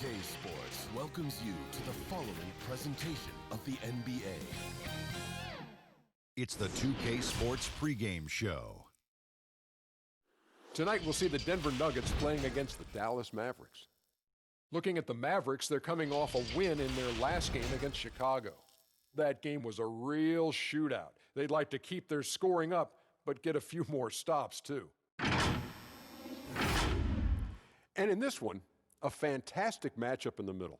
2K Sports welcomes you to the following presentation of the NBA. It's the 2K Sports pregame show. Tonight we'll see the Denver Nuggets playing against the Dallas Mavericks. Looking at the Mavericks, they're coming off a win in their last game against Chicago. That game was a real shootout. They'd like to keep their scoring up, but get a few more stops too. And in this one, a fantastic matchup in the middle.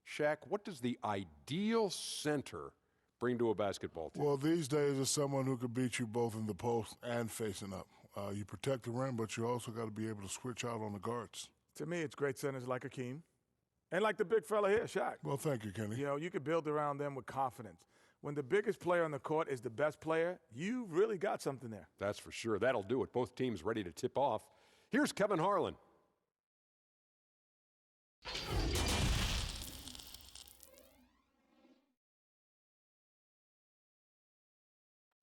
Shaq, what does the ideal center bring to a basketball team? Well, these days it's someone who could beat you both in the post and facing up. You protect the rim, but you also got to be able to switch out on the guards. To me, it's great centers like Hakeem and like the big fella here, Shaq. Well, thank you, Kenny. You know, you can build around them with confidence. When the biggest player on the court is the best player, you really got something there. That's for sure. That'll do it. Both teams ready to tip off. Here's Kevin Harlan.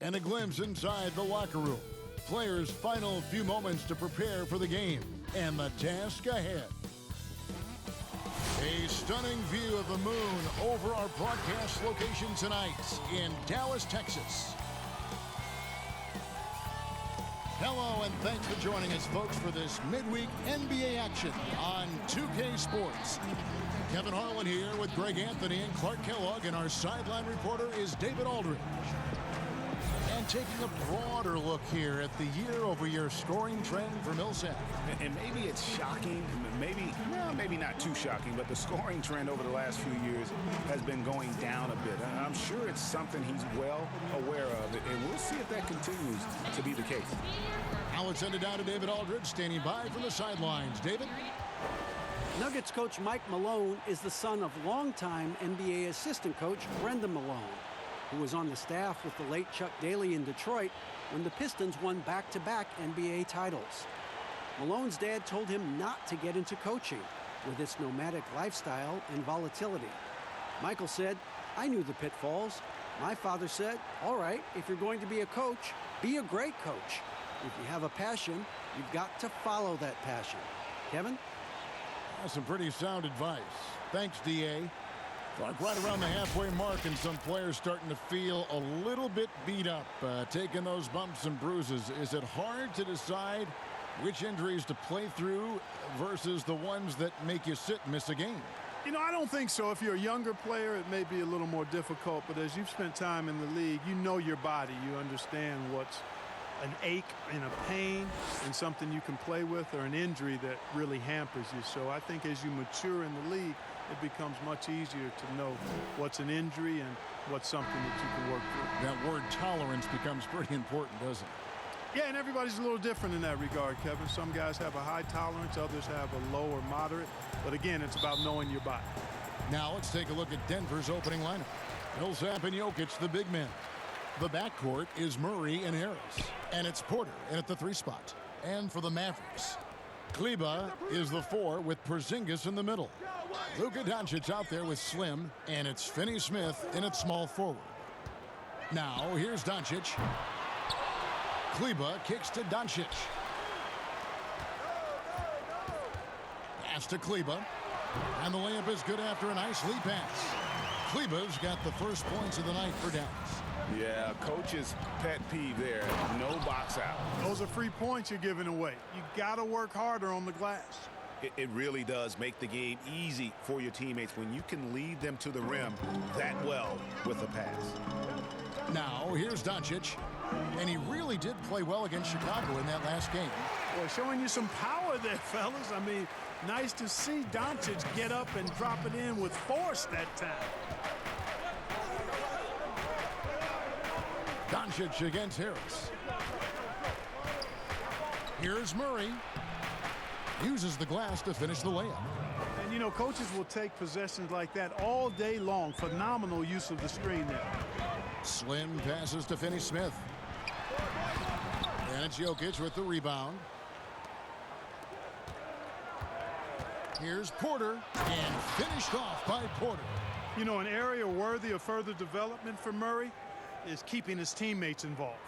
And a glimpse inside the locker room. Players' final few moments to prepare for the game and the task ahead. A stunning view of the moon over our broadcast location tonight in Dallas, Texas. Hello and thanks for joining us, folks, for this midweek NBA action on 2K Sports. Kevin Harlan here with Greg Anthony and Clark Kellogg, and our sideline reporter is David Aldridge. And taking a broader look here at the year-over-year scoring trend for Millsap. And maybe it's shocking, maybe not too shocking, but the scoring trend over the last few years has been going down a bit. I'm sure it's something he's well aware of, and we'll see if that continues to be the case. Now let's send it down to David Aldridge, standing by from the sidelines. David? Nuggets coach Mike Malone is the son of longtime NBA assistant coach Brendan Malone, who was on the staff with the late Chuck Daly in Detroit when the Pistons won back-to-back NBA titles. Malone's dad told him not to get into coaching with its nomadic lifestyle and volatility. Michael said, "I knew the pitfalls. My father said, all right, if you're going to be a coach, be a great coach. If you have a passion, you've got to follow that passion." Kevin? That's some pretty sound advice. Thanks, D.A. Clark, right around the halfway mark, and some players starting to feel a little bit beat up, taking those bumps and bruises. Is it hard to decide which injuries to play through versus the ones that make you sit and miss a game? You know, I don't think so. If you're a younger player, it may be a little more difficult, but as you've spent time in the league, you know your body. You understand what's an ache and a pain and something you can play with, or an injury that really hampers you. So I think as you mature in the league, it becomes much easier to know what's an injury and what's something that you can work through. That word tolerance becomes pretty important, doesn't it? Yeah, and everybody's a little different in that regard, Kevin. Some guys have a high tolerance, others have a low or moderate. But again, it's about knowing your body. Now let's take a look at Denver's opening lineup. Millsap and Jokic, the big men. The backcourt is Murray and Harris. And it's Porter in at the 3 spot. And for the Mavericks, Kleber is the 4 with Porzingis in the middle. Luka Doncic out there with Slim, and it's Finney-Smith in at small forward. Now here's Doncic. Kleber kicks to Doncic. Pass to Kleber. And the layup is good after a nice lead pass. Kleber's got the first points of the night for Dallas. Yeah, coach's pet peeve there. No box out. Those are free points you're giving away. You got to work harder on the glass. It really does make the game easy for your teammates when you can lead them to the rim that well with a pass. Now, here's Doncic. And he really did play well against Chicago in that last game. Boy, showing you some power there, fellas. I mean, nice to see Doncic get up and drop it in with force that time. Doncic against Harris. Here's Murray. Uses the glass to finish the layup. And, you know, coaches will take possessions like that all day long. Phenomenal use of the screen there. Slim passes to Finney-Smith. And it's Jokic with the rebound. Here's Porter, and finished off by Porter. You know, an area worthy of further development for Murray is keeping his teammates involved.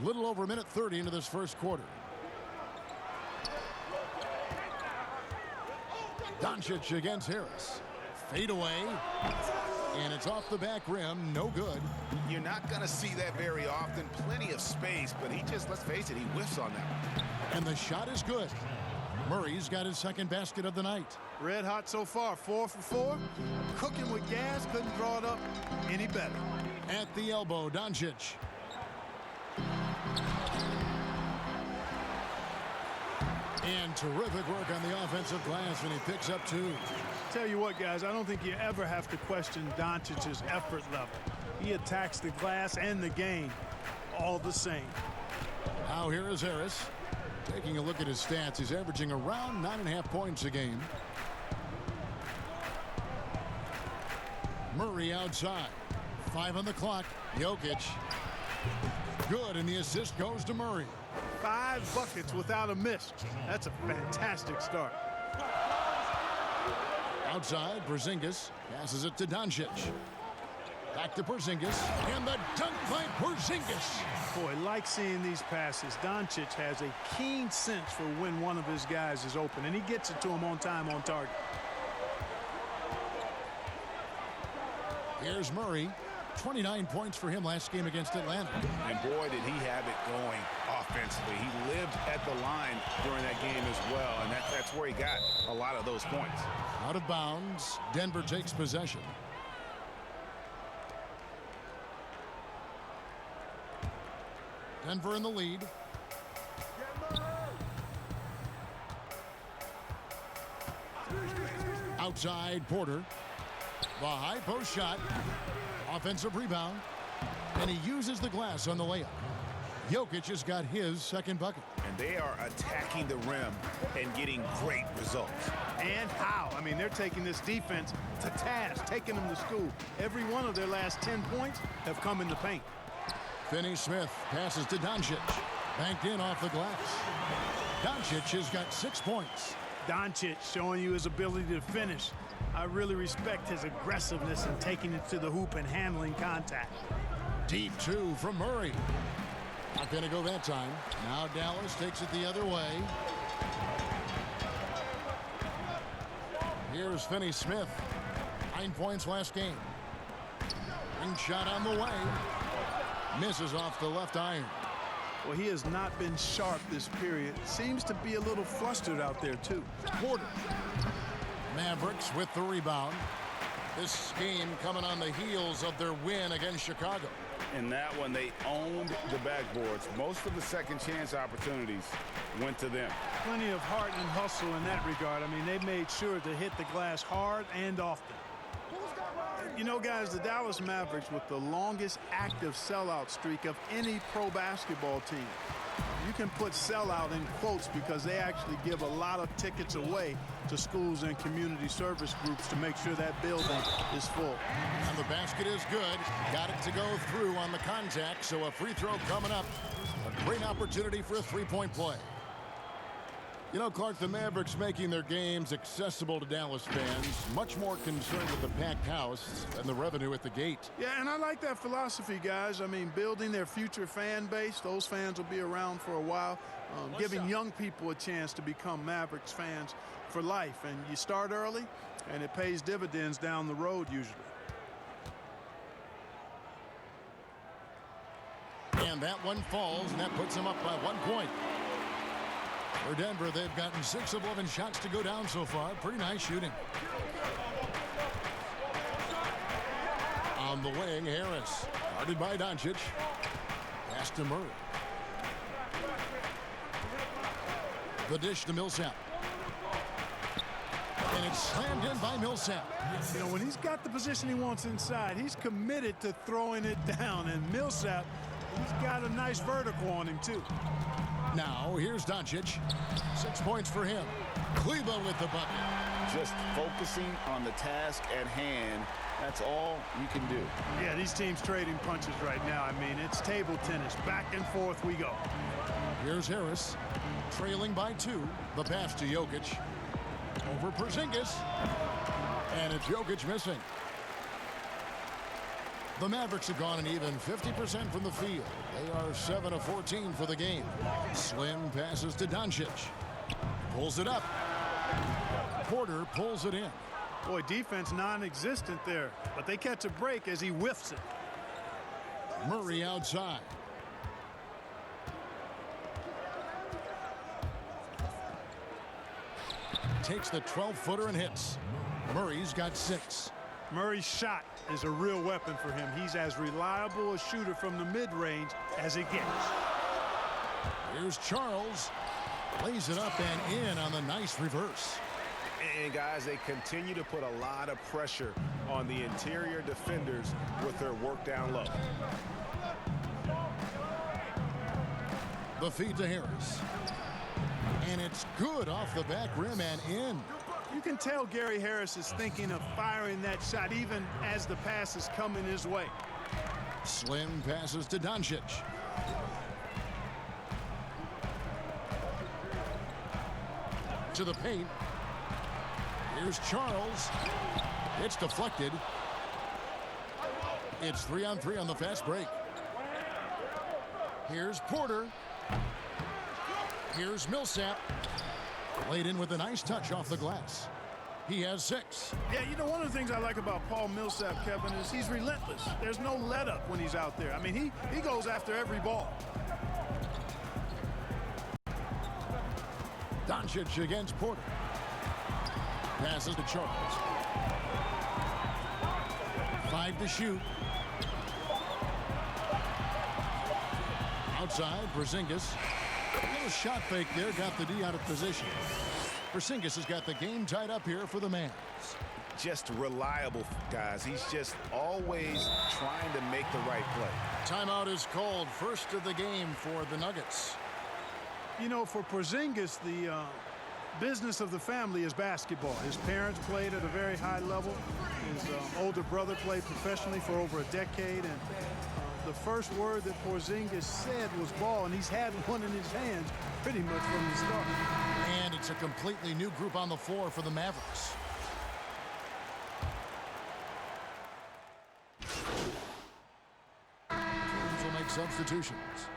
Little over a minute 30 into this first quarter. Doncic against Harris. Fade away. And it's off the back rim. No good. You're not going to see that very often. Plenty of space, but he just, let's face it, he whiffs on that. And the shot is good. Murray's got his second basket of the night. Red hot so far, 4 for 4. Cooking with gas, couldn't draw it up any better. At the elbow, Doncic. And terrific work on the offensive glass, and he picks up 2. Tell you what, guys, I don't think you ever have to question Doncic's effort level. He attacks the glass and the game all the same. Now here is Harris. Taking a look at his stats, he's averaging around 9.5 points a game. Murray outside. 5 on the clock. Jokic. Good, and the assist goes to Murray. 5 buckets without a miss. That's a fantastic start. Outside, Porzingis passes it to Doncic. Back to Porzingis, and the dunk by Porzingis. Boy, like seeing these passes. Doncic has a keen sense for when one of his guys is open, and he gets it to him on time, on target. Here's Murray. 29 points for him last game against Atlanta. And boy, did he have it going offensively. He lived at the line during that game as well, and that's where he got a lot of those points. Out of bounds. Denver takes possession. Denver in the lead. Outside, Porter. The high post shot. Offensive rebound. And he uses the glass on the layup. Jokic has got his second bucket. And they are attacking the rim and getting great results. And how? I mean, they're taking this defense to task, taking them to school. Every one of their last 10 points have come in the paint. Finney-Smith passes to Doncic. Banked in off the glass. Doncic has got 6 points. Doncic showing you his ability to finish. I really respect his aggressiveness in taking it to the hoop and handling contact. Deep 2 from Murray. Not going to go that time. Now Dallas takes it the other way. Here's Finney-Smith. 9 points last game. Ring shot on the way. Misses off the left iron. Well, he has not been sharp this period. Seems to be a little flustered out there, too. Porter. Mavericks with the rebound. This game coming on the heels of their win against Chicago. In that one, they owned the backboards. Most of the second chance opportunities went to them. Plenty of heart and hustle in that regard. I mean, they made sure to hit the glass hard and often. You know, guys, the Dallas Mavericks with the longest active sellout streak of any pro basketball team. You can put sellout in quotes because they actually give a lot of tickets away to schools and community service groups to make sure that building is full. And the basket is good. Got it to go through on the contact, so a free throw coming up. A great opportunity for a three-point play. You know, Clark, the Mavericks making their games accessible to Dallas fans, much more concerned with the packed house than the revenue at the gate. Yeah, and I like that philosophy, guys. I mean, building their future fan base, those fans will be around for a while, giving young people a chance to become Mavericks fans for life. And you start early, and it pays dividends down the road usually. And that one falls, and that puts them up by 1 point. For Denver, they've gotten 6 of 11 shots to go down so far. Pretty nice shooting. On the wing, Harris. Guarded by Doncic. Pass to Murray. The dish to Millsap. And it's slammed in by Millsap. You know, when he's got the position he wants inside, he's committed to throwing it down. And Millsap, he's got a nice vertical on him, too. Now, here's Doncic. 6 points for him. Kleba with the bucket. Just focusing on the task at hand. That's all you can do. Yeah, these teams trading punches right now. I mean, it's table tennis. Back and forth we go. Here's Harris. Trailing by 2. The pass to Jokic. Over Porzingis. And it's Jokic missing. The Mavericks have gone an even 50% from the field. They are 7 of 14 for the game. Slim passes to Doncic. Pulls it up. Porter pulls it in. Boy, defense non-existent there, but they catch a break as he whiffs it. Murray outside. Takes the 12-footer and hits. Murray's got 6. Murray's shot is a real weapon for him. He's as reliable a shooter from the mid-range as it gets. Here's Charles. Lays it up and in on the nice reverse. And guys, they continue to put a lot of pressure on the interior defenders with their work down low. The feed to Harris. And it's good off the back rim and in. You can tell Gary Harris is thinking of firing that shot even as the pass is coming his way. Slim passes to Doncic. To the paint. Here's Charles. It's deflected. It's 3-on-3 on the fast break. Here's Porter. Here's Millsap. Laid in with a nice touch off the glass. He has 6. Yeah, you know, one of the things I like about Paul Millsap, Kevin, is he's relentless. There's no let up when he's out there. I mean, he goes after every ball. Doncic against Porter. Passes to Charles. 5 to shoot. Outside, Porzingis. A little shot fake there, got the D out of position. Porzingis has got the game tied up here for the Mavs. Just reliable, guys. He's just always trying to make the right play. Timeout is called. First of the game for the Nuggets. You know, for Porzingis, the business of the family is basketball. His parents played at a very high level. His older brother played professionally for over a decade. And the first word that Porzingis said was ball, and he's had one in his hands pretty much from the start. And it's a completely new group on the floor for the Mavericks. Teams will make substitutions.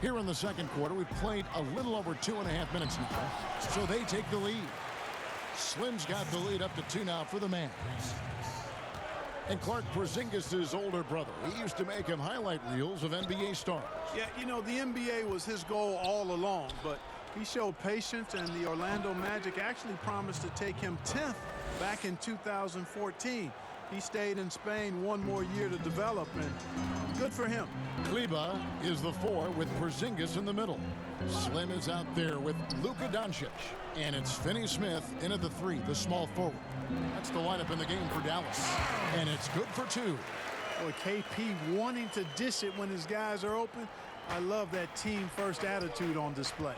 Here in the second quarter, we've played a little over 2.5 minutes now, so they take the lead. Slim's got the lead up to 2 now for the Mavs. And Clark Porzingis' older brother. He used to make him highlight reels of NBA stars. Yeah, you know, the NBA was his goal all along, but he showed patience, and the Orlando Magic actually promised to take him 10th back in 2014. He stayed in Spain one more year to develop, and good for him. Kleba is the 4 with Porzingis in the middle. Slim is out there with Luka Doncic. And it's Finney-Smith in at the 3, the small forward. That's the lineup in the game for Dallas. And it's good for 2. Boy, KP wanting to dish it when his guys are open. I love that team-first attitude on display.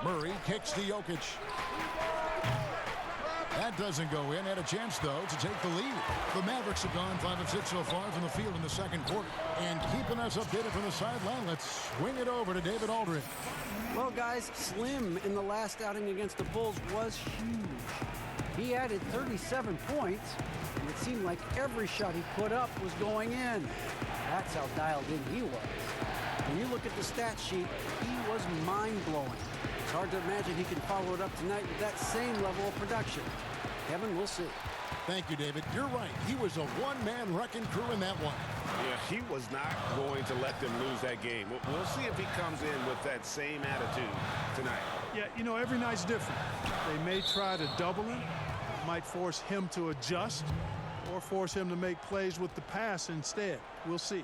Murray kicks to Jokic. That doesn't go in. Had a chance, though, to take the lead. The Mavericks have gone 5 of 6 so far from the field in the second quarter. And keeping us updated from the sideline, let's swing it over to David Aldridge. Well, guys, Slim in the last outing against the Bulls was huge. He added 37 points, and it seemed like every shot he put up was going in. That's how dialed in he was. When you look at the stat sheet, he was mind-blowing. It's hard to imagine he can follow it up tonight with that same level of production. Kevin, we'll see. Thank you, David. You're right. He was a one-man wrecking crew in that one. Yeah, he was not going to let them lose that game. We'll see if he comes in with that same attitude tonight. Yeah, you know, every night's different. They may try to double him, might force him to adjust, or force him to make plays with the pass instead. We'll see.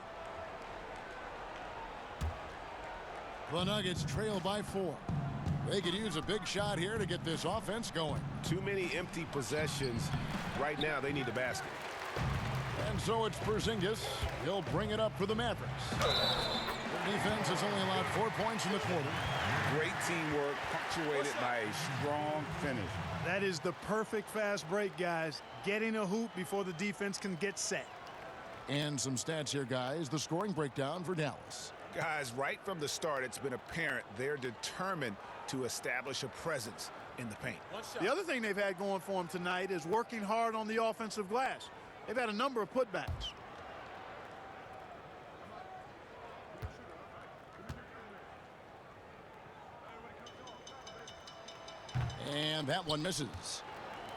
The Nuggets trail by 4. They could use a big shot here to get this offense going. Too many empty possessions. Right now, they need the basket. And so it's Porzingis. He'll bring it up for the Mavericks. The defense has only allowed 4 points in the quarter. Great teamwork, punctuated by a strong finish. That is the perfect fast break, guys. Getting a hoop before the defense can get set. And some stats here, guys. The scoring breakdown for Dallas. Guys, right from the start, it's been apparent they're determined to establish a presence in the paint. The other thing they've had going for them tonight is working hard on the offensive glass. They've had a number of putbacks. And that one misses.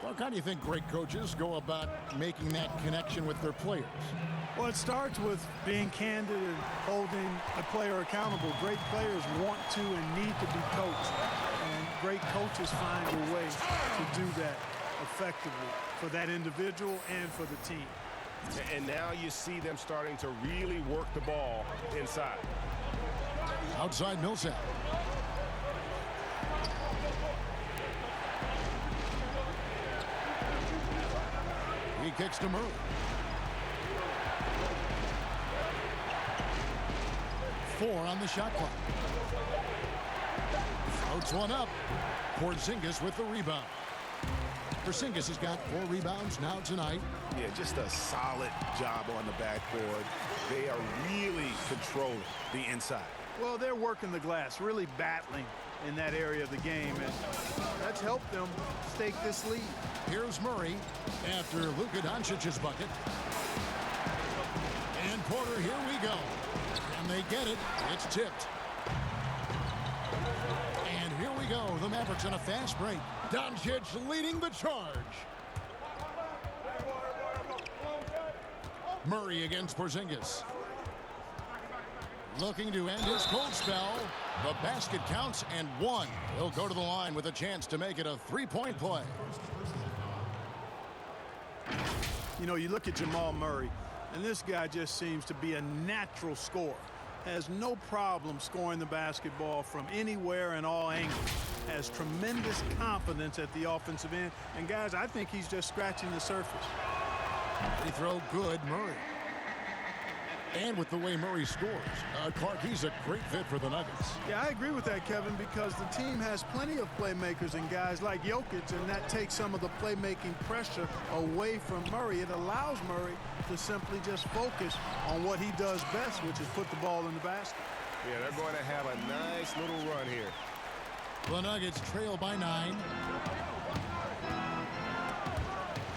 Well, how do you think great coaches go about making that connection with their players? Well, it starts with being candid and holding a player accountable. Great players want to and need to be coached. And great coaches find a way to do that effectively for that individual and for the team. And now you see them starting to really work the ball inside. Outside Millsap. He kicks to Murray. Four on the shot clock. Floats one up. Porzingis with the rebound. Porzingis has got 4 rebounds now tonight. Yeah, just a solid job on the backboard. They are really controlling the inside. Well, they're working the glass, really battling in that area of the game, and that's helped them stake this lead. Here's Murray after Luka Doncic's bucket. And Porter, here we go. And they get it. It's tipped. And here we go. The Mavericks on a fast break. Doncic leading the charge. Murray against Porzingis. Looking to end his cold spell. The basket counts and 1. He'll go to the line with a chance to make it a 3-point play. You know, you look at Jamal Murray, and this guy just seems to be a natural scorer. Has no problem scoring the basketball from anywhere and all angles. Has tremendous confidence at the offensive end. And, guys, I think he's just scratching the surface. They throw good, Murray. And with the way Murray scores, Clark, he's a great fit for the Nuggets. Yeah, I agree with that, Kevin, because the team has plenty of playmakers and guys like Jokic, and that takes some of the playmaking pressure away from Murray. It allows Murray to simply just focus on what he does best, which is put the ball in the basket. Yeah, they're going to have a nice little run here. The Nuggets trail by 9.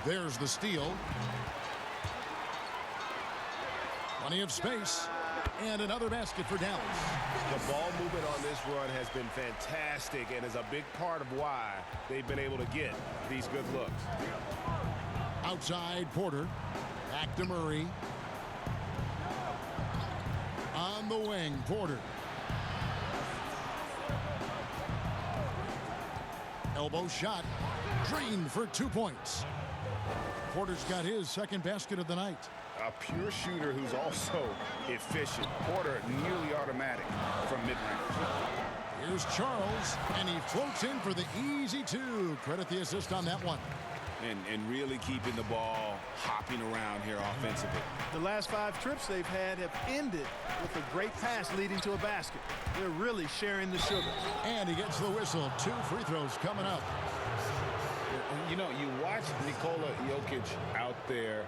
There's the steal. Plenty of space. And another basket for Dallas. The ball movement on this run has been fantastic and is a big part of why they've been able to get these good looks. Outside Porter. Back to Murray. On the wing, Porter. Elbow shot. Drained for 2 points. Porter's got his second basket of the night. A pure shooter who's also efficient. Porter nearly automatic from mid-range. Here's Charles, and he floats in for the easy 2. Credit the assist on that one. And really keeping the ball hopping around here offensively. The last 5 trips they've had have ended with a great pass leading to a basket. They're really sharing the sugar. And he gets the whistle. 2 free throws coming up. You know, you watch Nikola Jokic out there,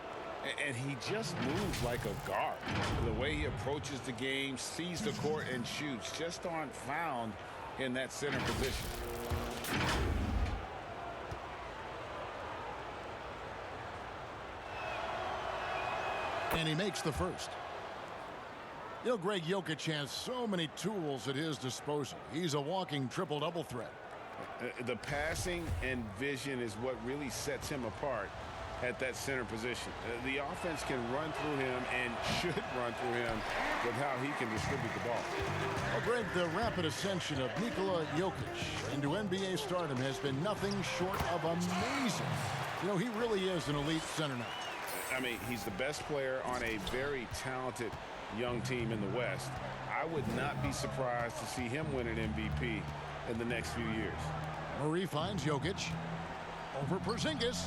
and he just moves like a guard. The way he approaches the game, sees the court, and shoots just aren't found in that center position. And he makes the first. You know, Greg Jokic has so many tools at his disposal. He's a walking triple-double threat. The passing and vision is what really sets him apart at that center position. The offense can run through him and should run through him with how he can distribute the ball. Well, Greg, the rapid ascension of Nikola Jokic into NBA stardom has been nothing short of amazing. You know, he really is an elite center now. I mean, he's the best player on a very talented young team in the West. I would not be surprised to see him win an MVP in the next few years. Murray finds Jokic. Over Porzingis.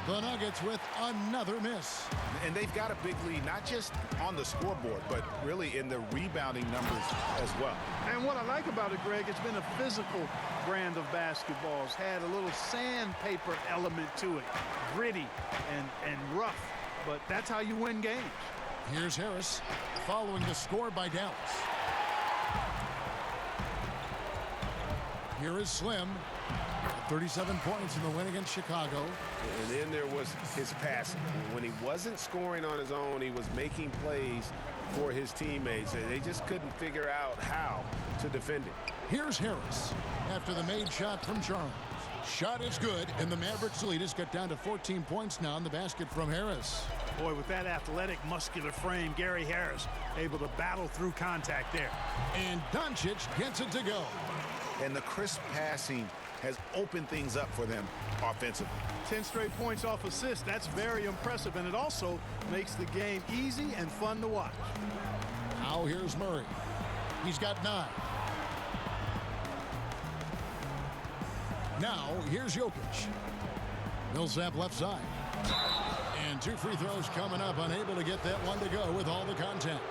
The Nuggets with another miss. And they've got a big lead, not just on the scoreboard, but really in the rebounding numbers as well. And what I like about it, Greg, it's been a physical brand of basketball. It's had a little sandpaper element to it. Gritty and rough. But that's how you win games. Here's Harris following the score by Dallas. Here is Slim. 37 points in the win against Chicago. And then there was his passing. When he wasn't scoring on his own, he was making plays for his teammates. They just couldn't figure out how to defend him. Here's Harris after the made shot from Charles. Shot is good, and the Mavericks lead has got down to 14 points now in the basket from Harris. Boy, with that athletic, muscular frame, Gary Harris able to battle through contact there. And Doncic gets it to go. And the crisp passing has opened things up for them offensively. 10 straight points off assists. That's very impressive, and it also makes the game easy and fun to watch. Now here's Murray. He's got 9. Now here's Jokic. Millsap left side. And 2 free throws coming up. Unable to get that one to go with all the contact.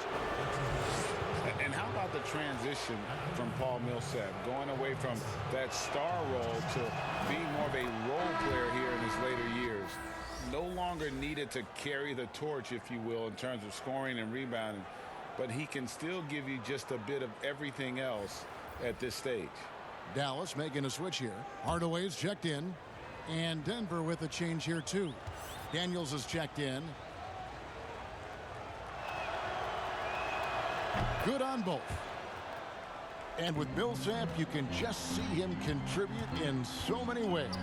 And how about the transition from Paul Millsap, going away from that star role to being more of a role player here in his later years. No longer needed to carry the torch, if you will, in terms of scoring and rebounding, but he can still give you just a bit of everything else at this stage. Dallas making a switch here. Hardaway's checked in, and Denver with a change here too. Daniels is checked in. Good on both. And with Millsap, you can just see him contribute in so many ways.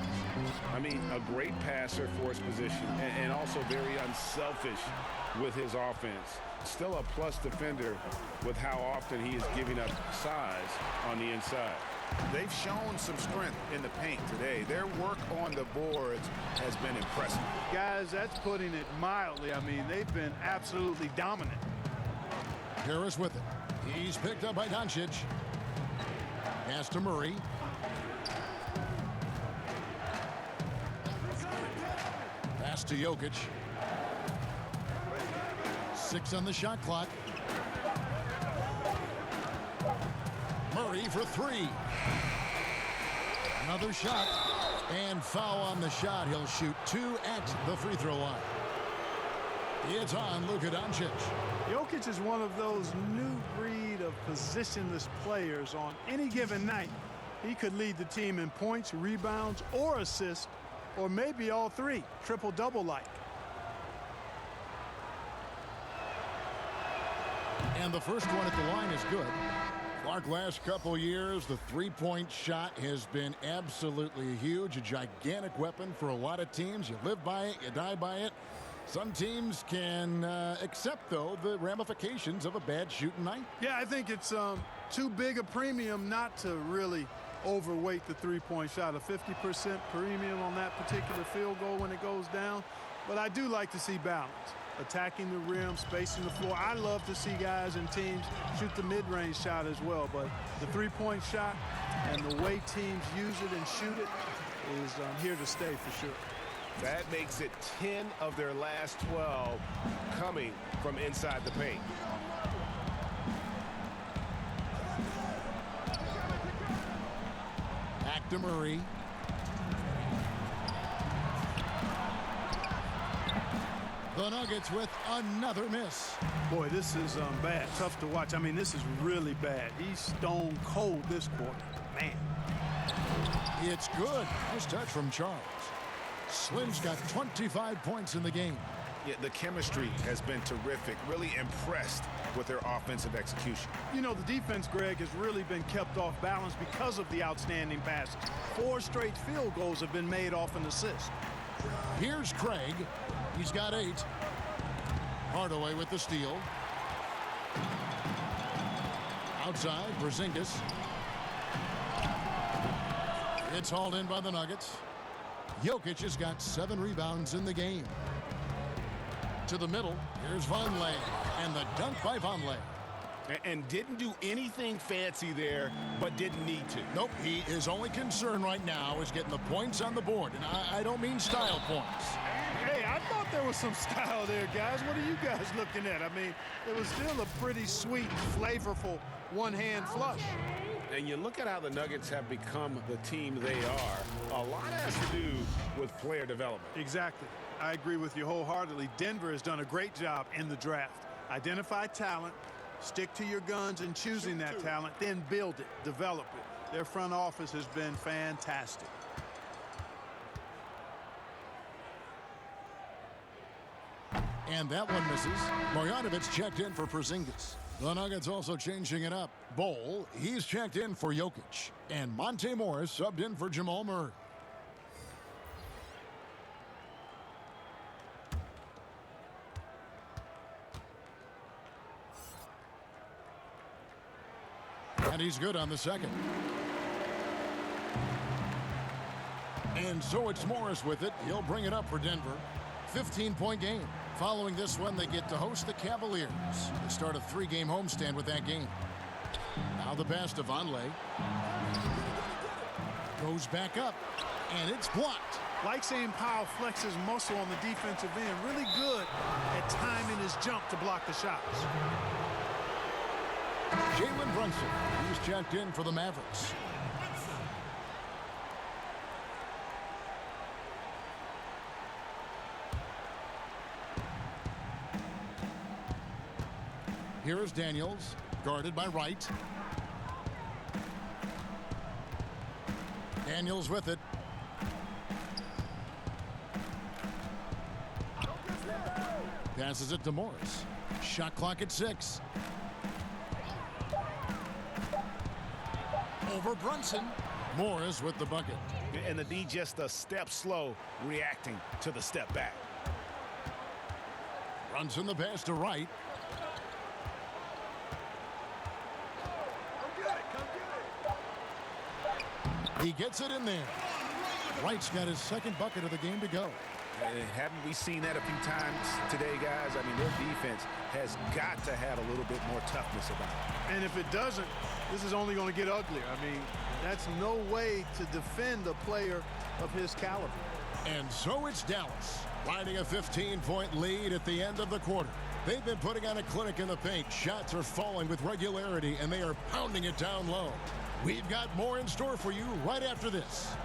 I mean, a great passer for his position and also very unselfish with his offense. Still a plus defender with how often he is giving up size on the inside. They've shown some strength in the paint today. Their work on the boards has been impressive. Guys, that's putting it mildly. I mean, they've been absolutely dominant. Harris with it. He's picked up by Doncic. Pass to Murray. Pass to Jokic. 6 on the shot clock. Murray for 3. Another shot. And foul on the shot. He'll shoot 2 at the free throw line. It's on Luka Doncic. Jokic is one of those new breed of positionless players. On any given night, he could lead the team in points, rebounds, or assists, or maybe all 3, triple-double like. And the first one at the line is good. Clark, last couple years, the three-point shot has been absolutely huge, a gigantic weapon for a lot of teams. You live by it, you die by it. Some teams can accept, though, the ramifications of a bad shooting night. Yeah, I think it's too big a premium not to really overweight the three-point shot. A 50% premium on that particular field goal when it goes down. But I do like to see balance. Attacking the rim, spacing the floor. I love to see guys and teams shoot the mid-range shot as well. But the three-point shot and the way teams use it and shoot it is here to stay for sure. That makes it 10 of their last 12 coming from inside the paint. Back to Murray. The Nuggets with another miss. Boy, this is bad. Tough to watch. I mean, this is really bad. He's stone cold this quarter. Man. It's good. Nice touch from Charles. Slim's got 25 points in the game. Yeah, the chemistry has been terrific. Really impressed with their offensive execution. You know, the defense, Greg, has really been kept off balance because of the outstanding passes. 4 straight field goals have been made off an assist. Here's Craig. He's got 8. Hardaway with the steal. Outside, Porzingis. It's hauled in by the Nuggets. Jokic has got 7 rebounds in the game. To the middle, here's Vonleh, and the dunk by Vonleh. And didn't do anything fancy there, but didn't need to. Nope, his only concern right now is getting the points on the board, and I don't mean style points. Hey, I thought there was some style there, guys. What are you guys looking at? I mean, it was still a pretty sweet, flavorful one-hand flush. And you look at how the Nuggets have become the team they are. A lot has to do with player development. Exactly. I agree with you wholeheartedly. Denver has done a great job in the draft. Identify talent, stick to your guns in choosing that talent, then build it, develop it. Their front office has been fantastic. And that one misses. Marjanovic checked in for Porzingis. The Nuggets also changing it up. Bol, he's checked in for Jokic. And Monte Morris subbed in for Jamal Murray. And he's good on the second. And so it's Morris with it. He'll bring it up for Denver. 15-point game. Following this one, they get to host the Cavaliers. They start a 3-game homestand with that game. Now the pass to Vonleh. Goes back up, and it's blocked. Like saying Powell flexes muscle on the defensive end. Really good at timing his jump to block the shots. Jalen Brunson, he's checked in for the Mavericks. Here is Daniels, guarded by Wright. Daniels with it. Passes it to Morris. Shot clock at 6. Over Brunson. Morris with the bucket. And the D just a step slow reacting to the step back. Brunson the pass to Wright. He gets it in there. Wright's got his second bucket of the game to go. Haven't we seen that a few times today, guys? I mean, their defense has got to have a little bit more toughness about it. And if it doesn't, this is only going to get uglier. I mean, that's no way to defend a player of his caliber. And so it's Dallas, riding a 15-point lead at the end of the quarter. They've been putting on a clinic in the paint. Shots are falling with regularity, and they are pounding it down low. We've got more in store for you right after this.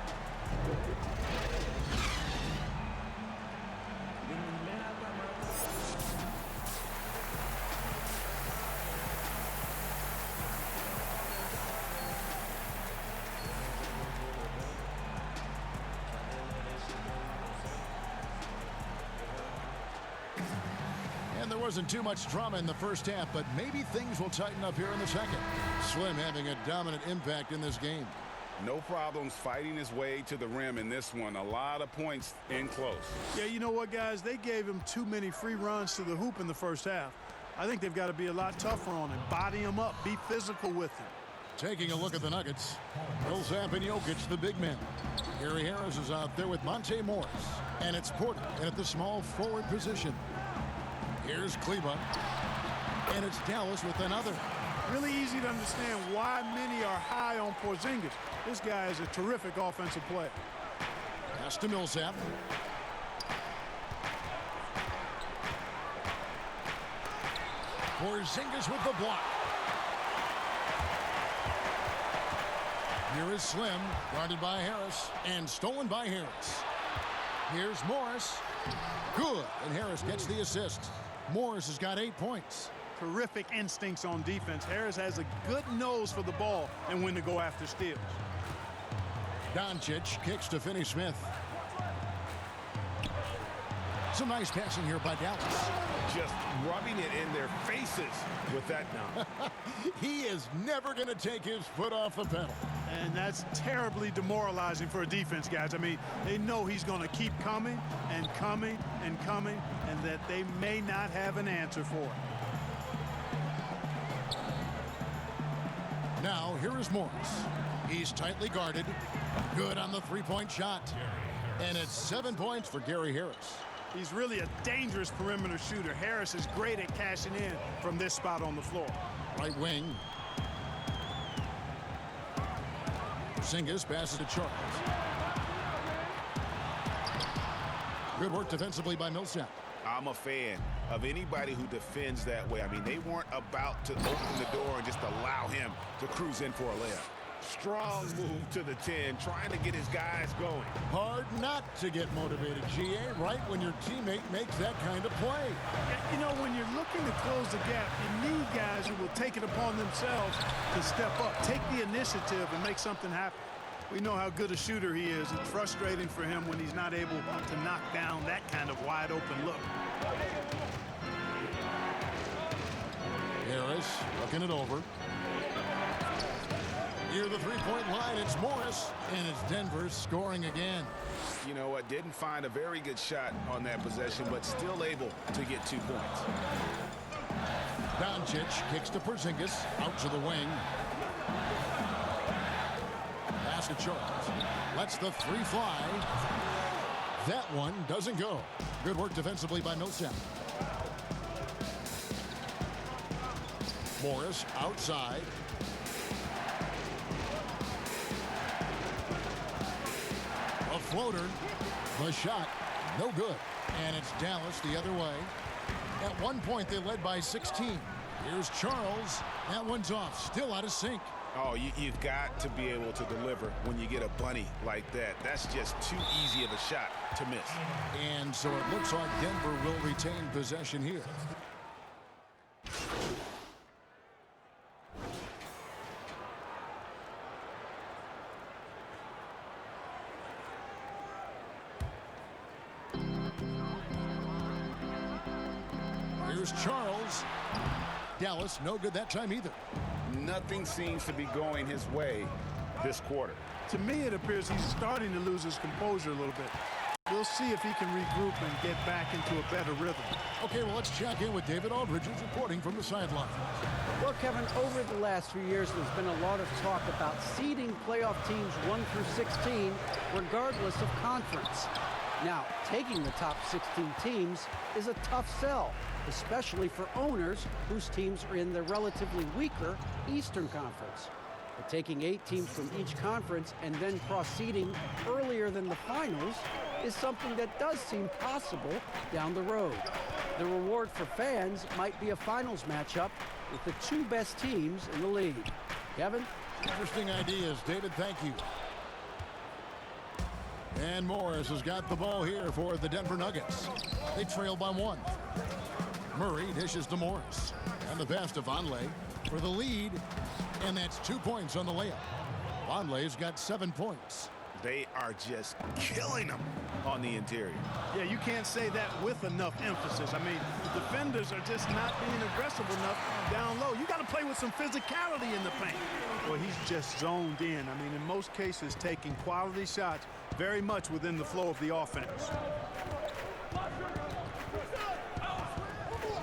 There wasn't too much drama in the first half, but maybe things will tighten up here in the second. Slim having a dominant impact in this game. No problems fighting his way to the rim in this one. A lot of points in close. Yeah, you know what, guys? They gave him too many free runs to the hoop in the first half. I think they've got to be a lot tougher on him. Body him up. Be physical with him. Taking a look at the Nuggets. Millsap and Jokic, the big men. Gary Harris is out there with Monte Morris. And it's Porter in at the small forward position. Here's Kleber, and it's Dallas with another. Really easy to understand why many are high on Porzingis. This guy is a terrific offensive player. Pass to Millsap. Porzingis with the block. Here is Slim, guarded by Harris, and stolen by Harris. Here's Morris. Good, and Harris gets the assist. Morris has got 8 points. Terrific instincts on defense. Harris has a good nose for the ball and when to go after steals. Doncic kicks to Finney-Smith. Some nice passing here by Dallas. Just rubbing it in their faces with that now. He is never going to take his foot off the pedal. And that's terribly demoralizing for a defense, guys. I mean, they know he's going to keep coming and coming and coming, and that they may not have an answer for it. Now, here is Morris. He's tightly guarded. Good on the three-point shot. And it's 7 points for Gary Harris. He's really a dangerous perimeter shooter. Harris is great at cashing in from this spot on the floor. Right wing. Porzingis passes to Charles. Good work defensively by Millsap. I'm a fan of anybody who defends that way. I mean, they weren't about to open the door and just allow him to cruise in for a layup. Strong move to the 10, trying to get his guys going. Hard not to get motivated, GA, right when your teammate makes that kind of play. You know, when you're looking to close the gap, you need guys who will take it upon themselves to step up, take the initiative, and make something happen. We know how good a shooter he is. It's frustrating for him when he's not able to knock down that kind of wide-open look. Harris looking it over. Near the three-point line, it's Morris, and it's Denver scoring again. You know what? Didn't find a very good shot on that possession, but still able to get 2 points. Doncic kicks to Porzingis, out to the wing. Pass to Charles. Lets the three fly. That one doesn't go. Good work defensively by Millsap. Morris outside. A floater. The shot, no good. And it's Dallas the other way. At one point, they led by 16. Here's Charles. That one's off. Still out of sync. Oh, you've got to be able to deliver when you get a bunny like that. That's just too easy of a shot to miss. And so it looks like Denver will retain possession here. Here's Charles. Dallas, no good that time either. Nothing seems to be going his way this quarter. To me, it appears he's starting to lose his composure a little bit. We'll see if he can regroup and get back into a better rhythm. Okay, well, let's check in with David Aldridge, who's reporting from the sideline. Well, Kevin, over the last few years, there's been a lot of talk about seeding playoff teams 1 through 16, regardless of conference. Now, taking the top 16 teams is a tough sell, especially for owners whose teams are in the relatively weaker Eastern Conference. But taking 8 teams from each conference and then cross-seeding earlier than the finals is something that does seem possible down the road. The reward for fans might be a finals matchup with the 2 best teams in the league. Kevin? Interesting ideas, David. Thank you. And Morris has got the ball here for the Denver Nuggets. They trail by 1. Murray dishes to Morris. And the pass to Vonleh for the lead. And that's 2 points on the layup. Vonleh's got 7 points. They are just killing them on the interior. Yeah, you can't say that with enough emphasis. I mean, the defenders are just not being aggressive enough down low. You got to play with some physicality in the paint. Well, he's just zoned in. I mean, in most cases, taking quality shots very much within the flow of the offense.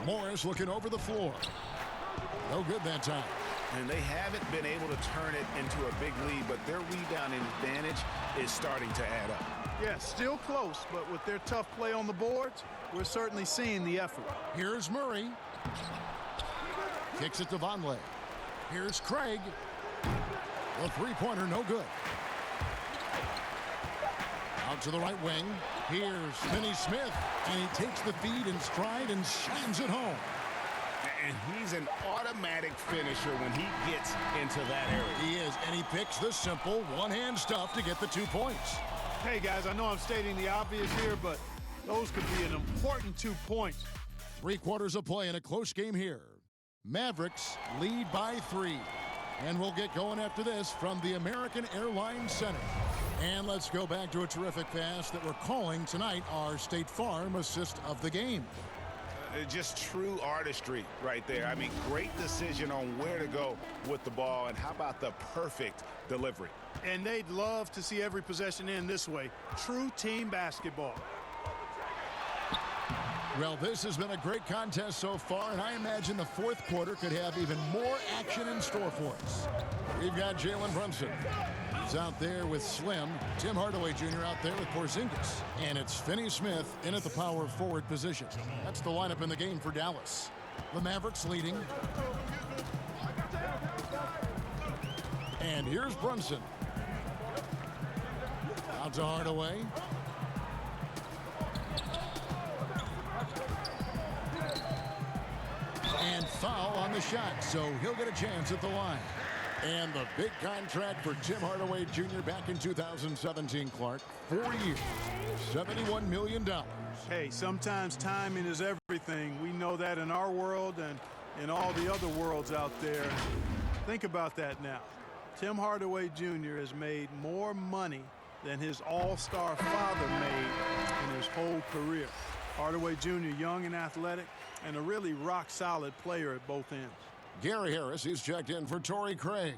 Morris looking over the floor. No good that time. And they haven't been able to turn it into a big lead, but their rebounding advantage is starting to add up. Yeah, still close, but with their tough play on the boards, we're certainly seeing the effort. Here's Murray. Kicks it to Vonleh. Here's Craig. The three-pointer, no good. Out to the right wing. Here's Finney Smith, and he takes the feed in stride and shines it home. And he's an automatic finisher when he gets into that area. He is, and he picks the simple one-hand stuff to get the 2 points. Hey, guys, I know I'm stating the obvious here, but those could be an important 2 points. 3 quarters of play in a close game here. Mavericks lead by 3. And we'll get going after this from the American Airlines Center. And let's go back to a terrific pass that we're calling tonight our State Farm assist of the game. Just true artistry right there. I mean, great decision on where to go with the ball, and how about the perfect delivery? And they'd love to see every possession end this way. True team basketball. Well, this has been a great contest so far, and I imagine the fourth quarter could have even more action in store for us. We've got Jalen Brunson. He's out there with Slim. Tim Hardaway Jr. out there with Porzingis. And it's Finney Smith in at the power forward position. That's the lineup in the game for Dallas. The Mavericks leading. And here's Brunson. Out to Hardaway. And foul on the shot, so he'll get a chance at the line. And the big contract for Tim Hardaway Jr. back in 2017, Clark. 4 years, $71 million. Hey, sometimes timing is everything. We know that in our world and in all the other worlds out there. Think about that now. Tim Hardaway Jr. has made more money than his all-star father made in his whole career. Hardaway Jr., young and athletic, and a really rock-solid player at both ends. Gary Harris is checked in for Torrey Craig.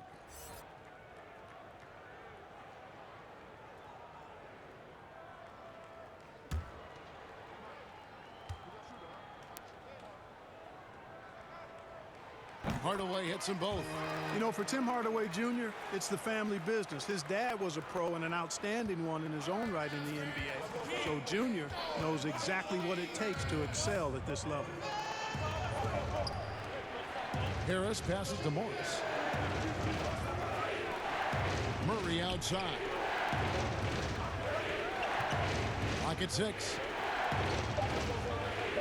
Hardaway hits them both. You know, for Tim Hardaway Jr., it's the family business. His dad was a pro and an outstanding one in his own right in the NBA. So Jr. knows exactly what it takes to excel at this level. Harris passes to Morris. Murray outside. Clock at 6.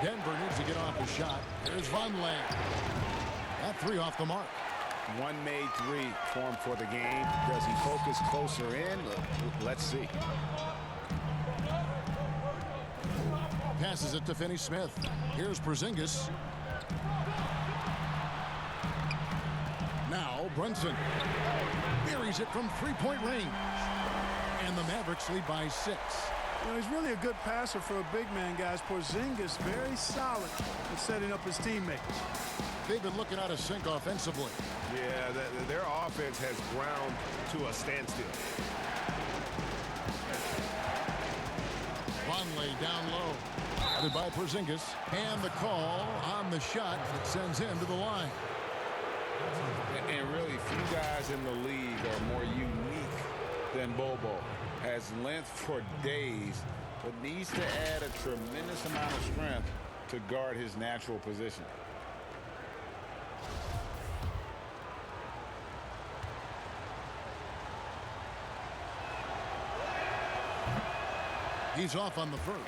Denver needs to get off the shot. There's Vonleh. That 3 off the mark. One made 3 for him for the game. Does he focus closer in? Let's see. Passes it to Finney-Smith. Here's Porzingis. Now Brunson buries it from 3-point range. And the Mavericks lead by 6. You know, he's really a good passer for a big man, guys. Porzingis very solid at setting up his teammates. They've been looking out of sync offensively. Yeah, their offense has ground to a standstill. Vonleh down low. Guarded by Porzingis. And the call on the shot that sends him to the line. And really, few guys in the league are more unique than Bobo. Has length for days, but needs to add a tremendous amount of strength to guard his natural position. He's off on the first.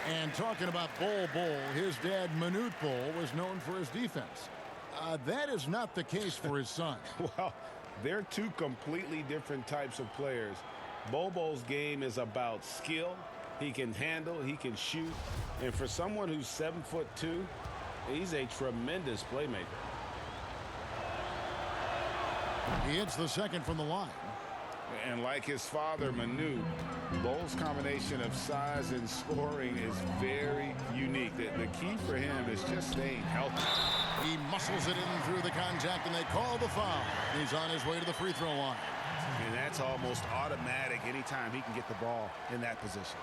And talking about Bol Bol, his dad, Manute Bol, was known for his defense. That is not the case for his son. Well, they're 2 completely different types of players. Bobo's game is about skill. He can handle, he can shoot. And for someone who's 7'2", he's a tremendous playmaker. He hits the second from the line. And like his father, Manute, Bol's combination of size and scoring is very unique. The key for him is just staying healthy. He muscles it in through the contact, and they call the foul. He's on his way to the free throw line. And that's almost automatic anytime he can get the ball in that position.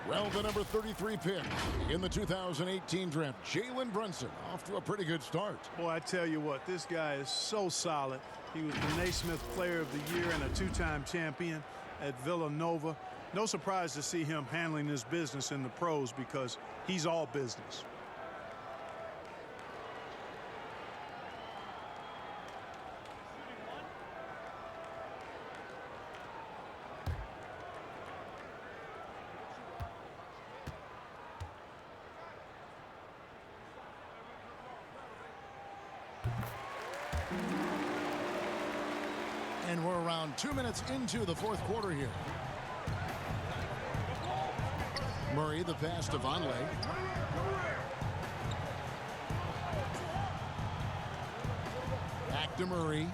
Well, the number 33 pick in the 2018 draft, Jalen Brunson, off to a pretty good start. Boy, I tell you what, this guy is so solid. He was the Naismith Player of the Year and a 2-time champion at Villanova. No surprise to see him handling his business in the pros because he's all business. And we're around 2 minutes into the fourth quarter here. Murray, the pass to Vonleh. Back to Murray.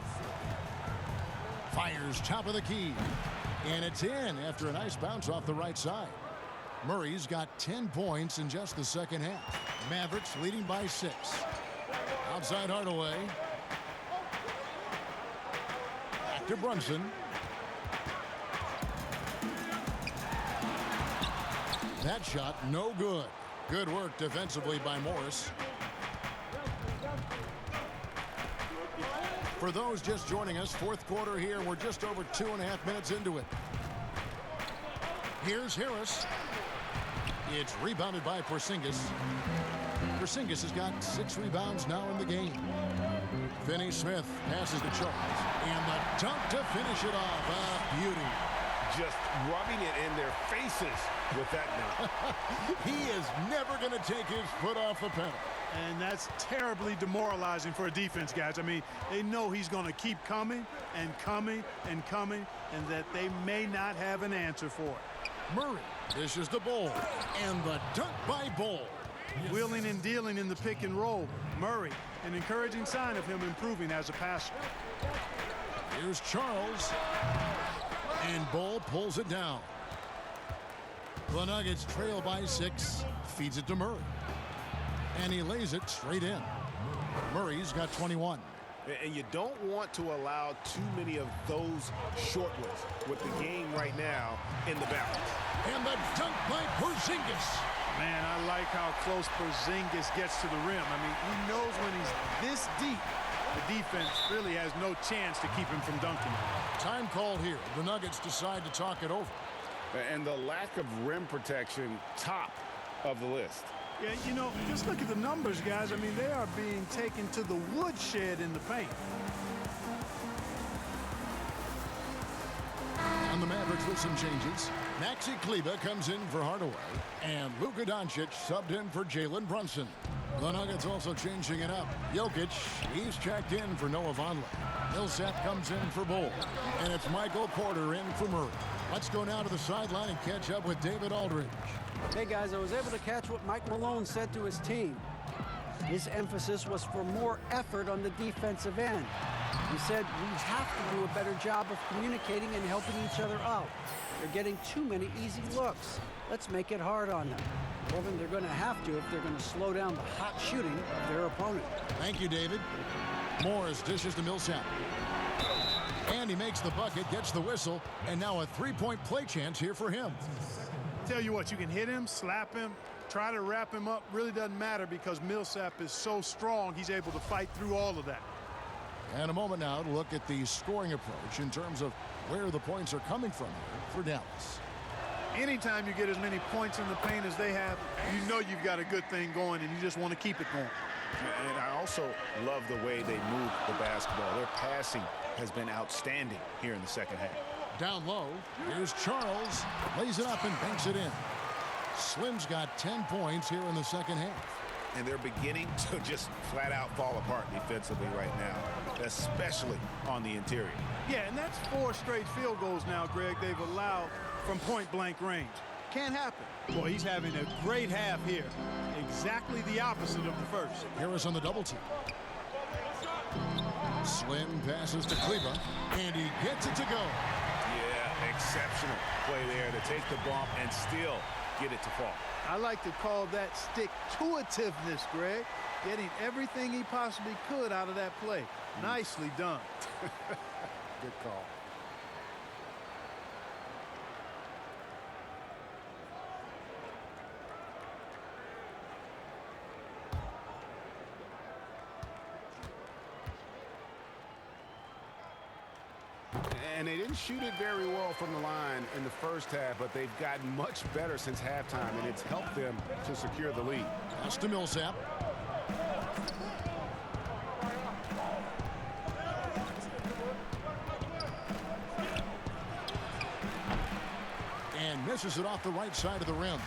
Fires top of the key. And it's in after a nice bounce off the right side. Murray's got 10 points in just the second half. Mavericks leading by 6. Outside Hardaway. To Brunson. That shot no good. Good work defensively by Morris. For those just joining us, fourth quarter here. We're just over 2.5 minutes into it. Here's Harris. It's rebounded by Porzingis. Porzingis has got 6 rebounds now in the game. Finney-Smith passes to Charles. And the dunk to finish it off. A beauty. just rubbing it in their faces with that dunk. He is never going to take his foot off the pedal. And that's terribly demoralizing for a defense, guys. I mean, they know he's going to keep coming and coming and coming, and that they may not have an answer for it. Murray dishes to Bol, and the dunk by Bol. Wheeling and dealing in the pick and roll. Murray, an encouraging sign of him improving as a passer. Here's Charles, and Bol pulls it down. The Nuggets trail by 6, feeds it to Murray, and he lays it straight in. Murray's got 21. And you don't want to allow too many of those short ones with the game right now in the balance. And the dunk by Porzingis. Man, I like how close Porzingis gets to the rim. I mean, he knows when he's this deep, the defense really has no chance to keep him from dunking. Time called here. The Nuggets decide to talk it over. And the lack of rim protection, top of the list. Yeah, you know, just look at the numbers, guys. I mean, they are being taken to the woodshed in the paint. And the Mavericks with some changes. Maxi Kleber comes in for Hardaway, and Luka Doncic subbed in for Jalen Brunson. The Nuggets also changing it up. Jokic, he's checked in for Noah Vonleh. Millsap comes in for Bol, and it's Michael Porter in for Murray. Let's go now to the sideline and catch up with David Aldridge. Hey guys, I was able to catch what Mike Malone said to his team. His emphasis was for more effort on the defensive end. He said we have to do a better job of communicating and helping each other out. They're getting too many easy looks. Let's make it hard on them. Well, then they're going to have to if they're going to slow down the hot shooting of their opponent. Thank you, David. Morris dishes to Millsap. And he makes the bucket, gets the whistle, and now a three-point play chance here for him. Tell you what, you can hit him, slap him, try to wrap him up. Really doesn't matter because Millsap is so strong, he's able to fight through all of that. And a moment now to look at the scoring approach in terms of where the points are coming from here for Dallas. Anytime you get as many points in the paint as they have, you know you've got a good thing going and you just want to keep it going. And I also love the way they move the basketball. Their passing has been outstanding here in the second half. Down low, here's Charles, lays it up and banks it in. Slim's got 10 points here in the second half. And they're beginning to just flat out fall apart defensively right now, especially on the interior. Yeah, and that's 4 straight field goals now, Greg, they've allowed from point-blank range. Can't happen. Boy, he's having a great half here. Exactly the opposite of the first. Harris on the double team. Slim passes to Kleber, and he gets it to go. Yeah, exceptional play there to take the bump and still get it to fall. I like to call that stick-to-itiveness, Greg. Getting everything he possibly could out of that play. Nicely done. Good call. And they didn't shoot it very well from the line in the first half, but they've gotten much better since halftime, and it's helped them to secure the lead. Pass to Millsap. And misses it off the right side of the rim.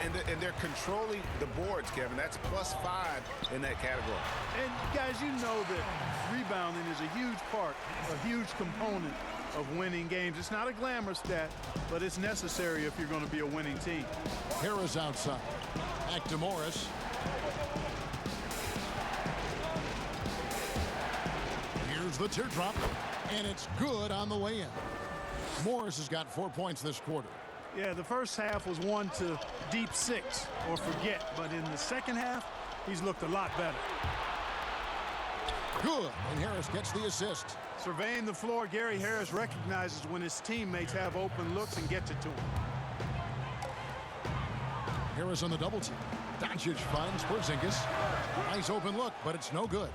And they're controlling the boards, Kevin. That's +5 in that category. And, guys, you know that rebounding is a huge part, a huge component of winning games. It's not a glamour stat, but it's necessary if you're going to be a winning team. Harris outside. Back to Morris. Here's the teardrop, and it's good on the way in. Morris has got 4 points this quarter. Yeah, the first half was one to deep 6 or forget, but in the second half, he's looked a lot better. Good, and Harris gets the assist. Surveying the floor, Gary Harris recognizes when his teammates have open looks and gets it to him. Harris on the double team. Doncic finds Porzingis. Nice open look, but it's no good.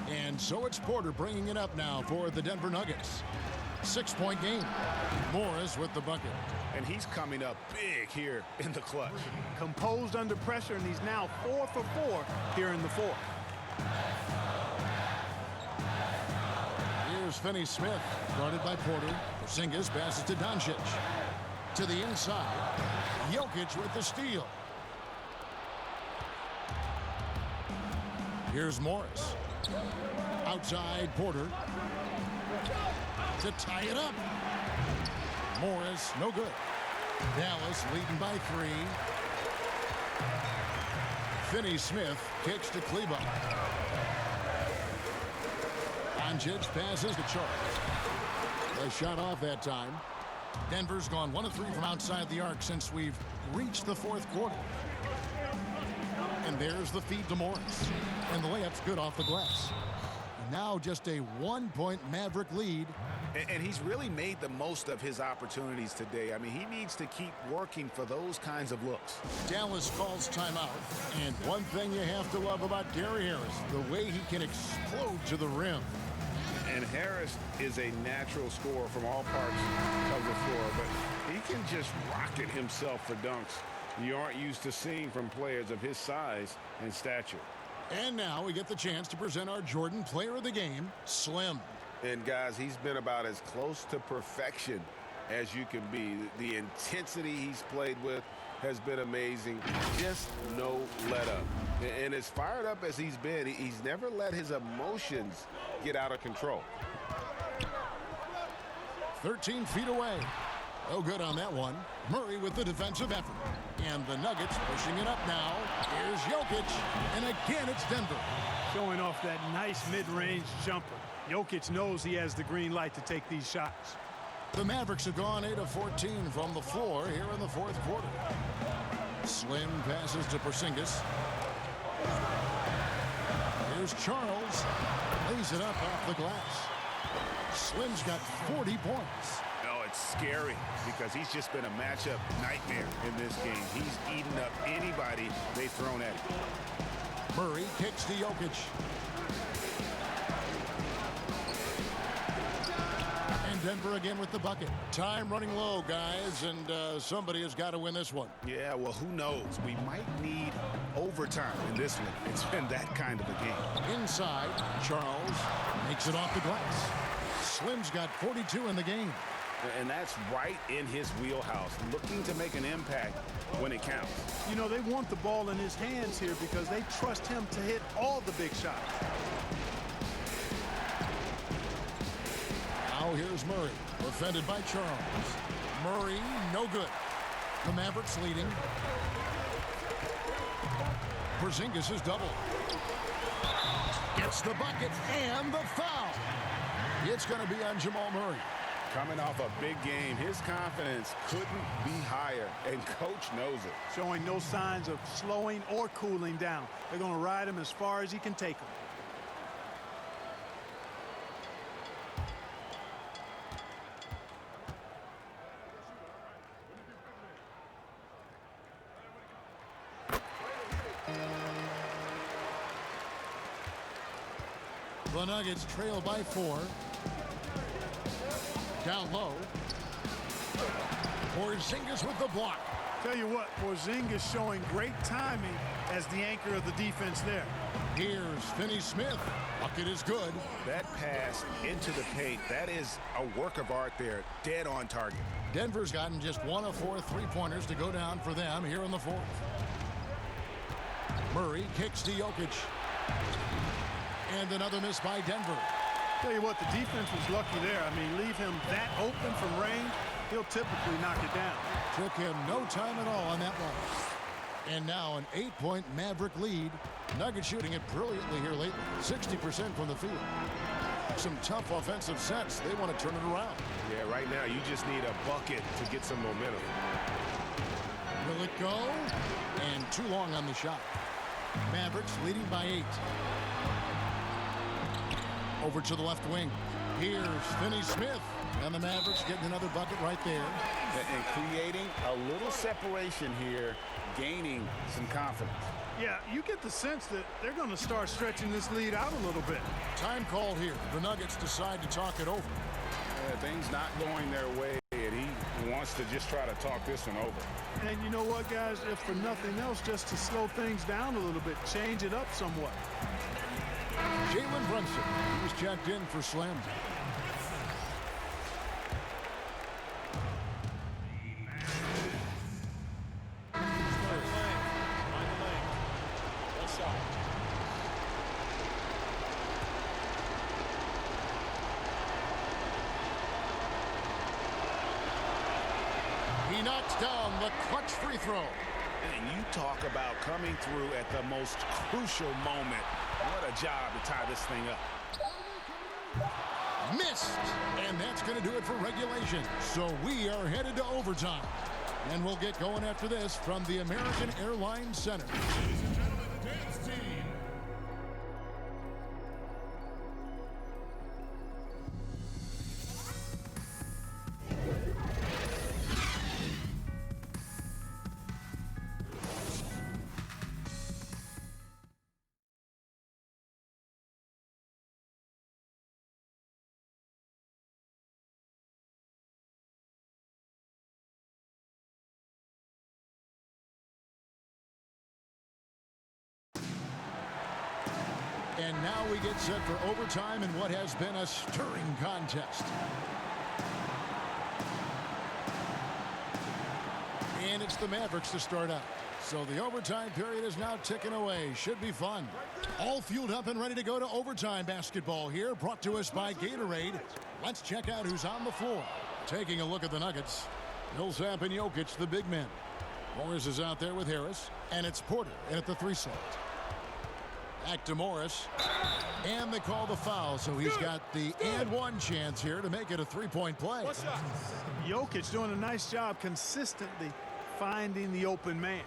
And so it's Porter bringing it up now for the Denver Nuggets. 6-point game. Morris with the bucket. And he's coming up big here in the clutch. Composed under pressure, and he's now 4 for 4 here in the fourth. Here's Finney Smith, guarded by Porter. The Porzingis passes to Doncic. To the inside. Jokic with the steal. Here's Morris. Outside Porter. To tie it up. Morris, no good. Dallas leading by 3. Finney-Smith kicks to Kleber. Doncic passes to Charles. A shot off that time. Denver's gone 1 of 3 from outside the arc since we've reached the 4th quarter. And there's the feed to Morris. And the layup's good off the glass. Now just a 1-point Maverick lead. And he's really made the most of his opportunities today. I mean, he needs to keep working for those kinds of looks. Dallas calls timeout. And one thing you have to love about Gary Harris, the way he can explode to the rim. And Harris is a natural scorer from all parts of the floor, but he can just rocket himself for dunks you aren't used to seeing from players of his size and stature. And now we get the chance to present our Jordan Player of the Game, Slim. And guys, he's been about as close to perfection as you can be. The intensity he's played with has been amazing. Just no let up. And as fired up as he's been, he's never let his emotions get out of control. 13 feet away. No good on that one. Murray with the defensive effort. And the Nuggets pushing it up now. Here's Jokic. And again, it's Denver. Showing off that nice mid-range jumper. Jokic knows he has the green light to take these shots. The Mavericks have gone 8 of 14 from the floor here in the 4th quarter. Slim passes to Porzingis. Here's Charles. Lays it up off the glass. Slim's got 40 points. Oh, it's scary because he's just been a matchup nightmare in this game. He's eaten up anybody they've thrown at him. Murray kicks to Jokic. And Denver again with the bucket. Time running low, guys, and somebody has got to win this one. Yeah, well, who knows? We might need overtime in this one. It's been that kind of a game. Inside, Charles makes it off the glass. Slim's got 42 in the game. And that's right in his wheelhouse, looking to make an impact when it counts. You know, they want the ball in his hands here because they trust him to hit all the big shots. Now here's Murray, defended by Charles. Murray, no good. The Mavericks leading. Porzingis is double. Gets the bucket and the foul. It's going to be on Jamal Murray. Coming off a big game, his confidence couldn't be higher, and coach knows it. Showing no signs of slowing or cooling down. They're going to ride him as far as he can take him. The Nuggets trail by 4. Down low. Porzingis with the block. Tell you what, Porzingis showing great timing as the anchor of the defense there. Here's Finney-Smith. Bucket is good. That pass into the paint, that is a work of art there, dead on target. Denver's gotten just 1 of 4 3-pointers to go down for them here in the 4th. Murray kicks to Jokic. And another miss by Denver. Tell you what, the defense was lucky there. I mean, leave him that open from range, he'll typically knock it down. Took him no time at all on that one. And now an 8-point Maverick lead. Nuggets shooting it brilliantly here lately. 60% from the field. Some tough offensive sets. They want to turn it around. Yeah, right now you just need a bucket to get some momentum. Will it go? And too long on the shot. Mavericks leading by 8. Over to the left wing. Here's Finney-Smith. And the Mavericks getting another bucket right there. And creating a little separation here, gaining some confidence. Yeah, you get the sense that they're going to start stretching this lead out a little bit. Time called here. The Nuggets decide to talk it over. Things not going their way, and he wants to just try to talk this one over. And you know what, guys? If for nothing else, just to slow things down a little bit, change it up somewhat. Jalen Brunson, he was checked in for Slim. He knocks down the clutch free throw. And you talk about coming through at the most crucial moment. What a job to tie this thing up. Missed. And that's going to do it for regulation. So we are headed to overtime. And we'll get going after this from the American Airlines Center. Ladies and gentlemen, the dance team. And now we get set for overtime in what has been a stirring contest. And it's the Mavericks to start out. So the overtime period is now ticking away. Should be fun. All fueled up and ready to go to overtime basketball here, brought to us by Gatorade. Let's check out who's on the floor. Taking a look at the Nuggets. Millsap and Jokic, the big men. Morris is out there with Harris. And it's Porter in at the 3 slot. Back to Morris. And they call the foul, so he's got the and one chance here to make it a 3-point play. Jokic doing a nice job consistently finding the open man.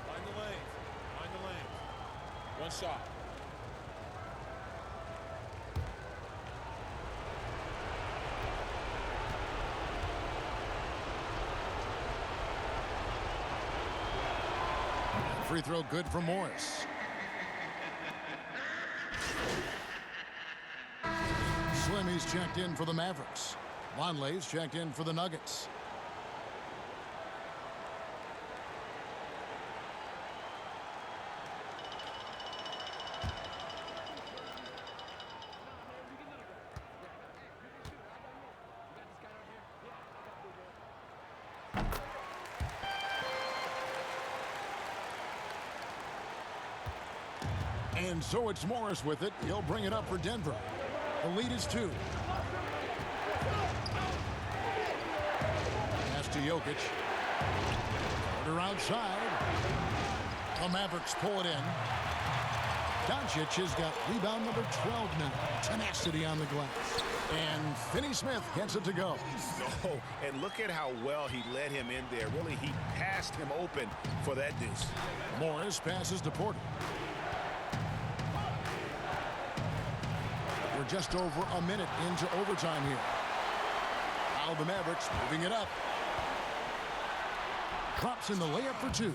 Find the lane. Find the lane. One shot. Free throw good for Morris. Slimmy's checked in for the Mavericks. Vonleh's checked in for the Nuggets. And so it's Morris with it. He'll bring it up for Denver. The lead is 2. Pass to Jokic. Porter outside. The Mavericks pull it in. Doncic has got rebound number 12 now. Tenacity on the glass. And Finney Smith gets it to go. Oh, and look at how well he led him in there. Really, he passed him open for that deuce. Morris passes to Porter. We're just over a minute into overtime here. Now the Mavericks moving it up. Drops in the layup for 2.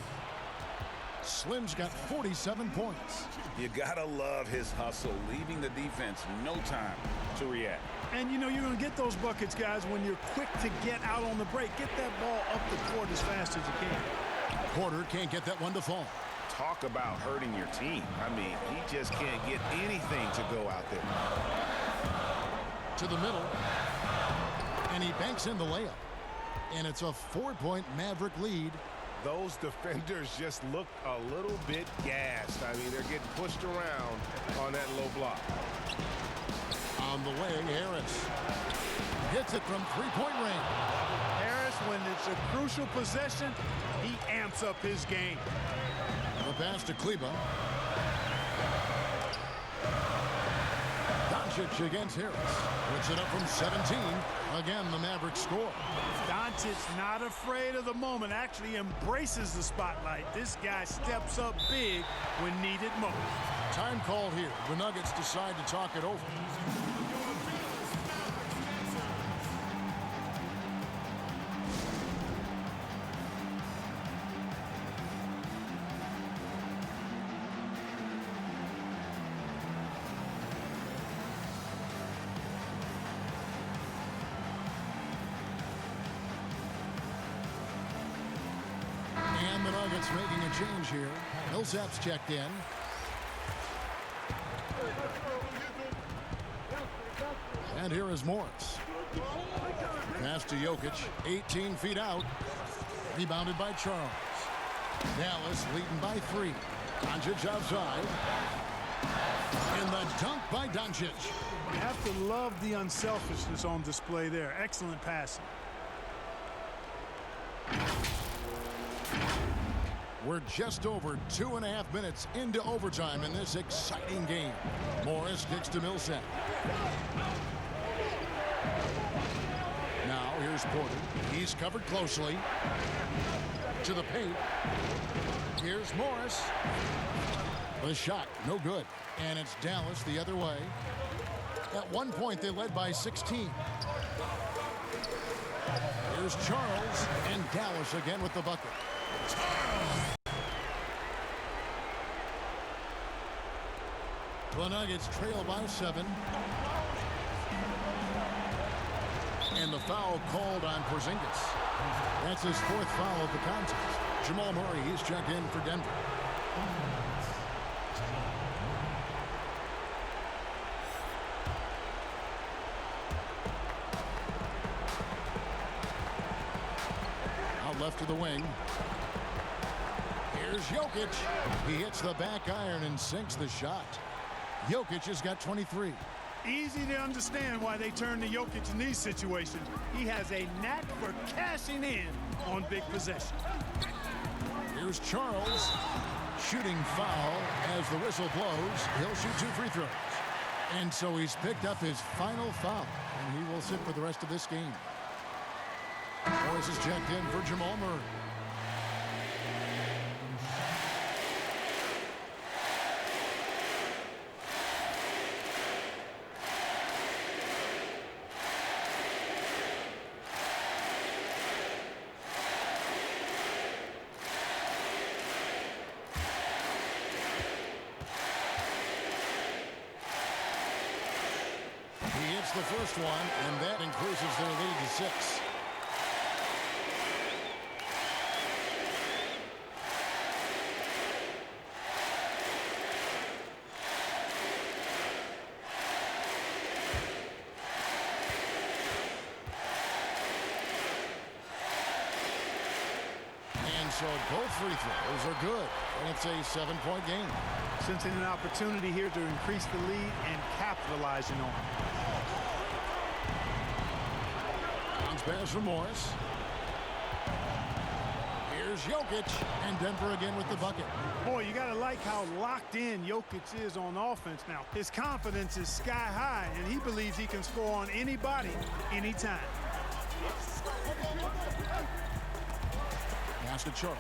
Slim's got 47 points. You gotta love his hustle, leaving the defense no time to react. And you know you're going to get those buckets, guys, when you're quick to get out on the break. Get that ball up the court as fast as you can. Porter can't get that one to fall. Talk about hurting your team. I mean, he just can't get anything to go out there. To the middle. And he banks in the layup. And it's a 4-point Maverick lead. Those defenders just look a little bit gassed. I mean, they're getting pushed around on that low block. On the wing, Harris hits it from 3-point range. Harris, when it's a crucial possession, he amps up his game. The pass to Kleba. Doncic against Harris. Puts it up from 17. Again, the Mavericks score. Doncic not afraid of the moment, actually embraces the spotlight. This guy steps up big when needed most. Time called here. The Nuggets decide to talk it over. And the Nuggets making a change here. Millsap's checked in. And here is Morris. Pass to Jokic, 18 feet out. Rebounded by Charles. Dallas leading by 3. Doncic outside. And the dunk by Doncic. You have to love the unselfishness on display there. Excellent passing. We're just over 2.5 minutes into overtime in this exciting game. Morris kicks to Millsap. Now here's Porter. He's covered closely. To the paint. Here's Morris. The shot, no good. And it's Dallas the other way. At one point, they led by 16. Here's Charles, and Dallas again with the bucket. The Nuggets trail by 7. And the foul called on Porzingis. That's his 4th foul of the contest. Jamal Murray, he's checked in for Denver. Left to the wing. Here's Jokic. He hits the back iron and sinks the shot. Jokic has got 23. Easy to understand why they turn to Jokic in these situations. He has a knack for cashing in on big possessions. Here's Charles. Shooting foul as the whistle blows. He'll shoot 2 free throws. And so he's picked up his final foul. And he will sit for the rest of this game. Morris is checked in for Jamal Murray. He hits the first one, and that increases their lead to 6. So both free throws are good, and it's a 7-point game. Sensing an opportunity here to increase the lead and capitalizing on it. Bounce pass from Morris. Here's Jokic, and Denver again with the bucket. Boy, you got to like how locked in Jokic is on offense now. His confidence is sky high, and he believes he can score on anybody, anytime. Pass to Charles.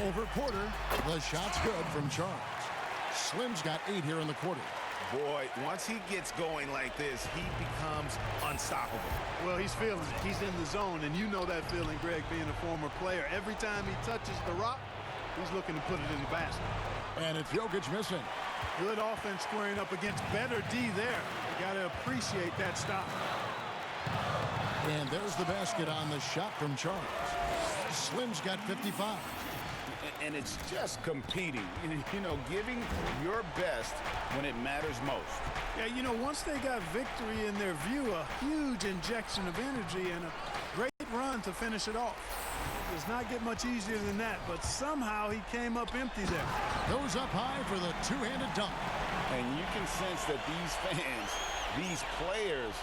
Over Porter. The shot's good from Charles. Slim's got 8 here in the quarter. Boy, once he gets going like this, he becomes unstoppable. Well, he's feeling it. He's in the zone, and you know that feeling, Greg, being a former player. Every time he touches the rock, he's looking to put it in the basket. And it's Jokic missing. Good offense squaring up against better D there. You got to appreciate that stop. And there's the basket on the shot from Charles. Slim's got 55. And it's just competing, you know, giving your best when it matters most. Yeah, you know, once they got victory in their view, a huge injection of energy and a great run to finish it off. Does not get much easier than that, but somehow he came up empty there. Goes up high for the two-handed dunk. And you can sense that these fans, these players,